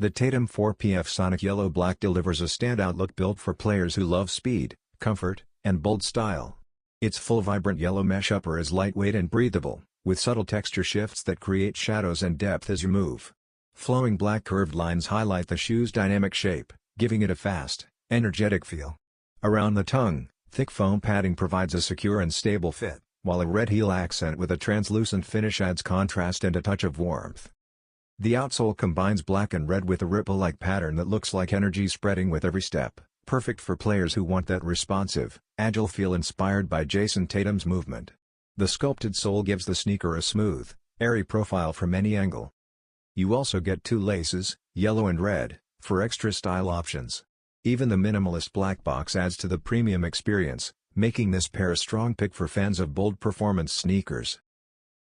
The Tatum 4PF Sonic Yellow Black delivers a standout look built for players who love speed, comfort, and bold style. Its full vibrant yellow mesh upper is lightweight and breathable, with subtle texture shifts that create shadows and depth as you move. Flowing black curved lines highlight the shoe's dynamic shape, giving it a fast, energetic feel. Around the tongue, thick foam padding provides a secure and stable fit, while a red heel accent with a translucent finish adds contrast and a touch of warmth. The outsole combines black and red with a ripple-like pattern that looks like energy spreading with every step, perfect for players who want that responsive, agile feel inspired by Jayson Tatum's movement. The sculpted sole gives the sneaker a smooth, airy profile from any angle. You also get two laces, yellow and red, for extra style options. Even the minimalist black box adds to the premium experience, making this pair a strong pick for fans of bold performance sneakers.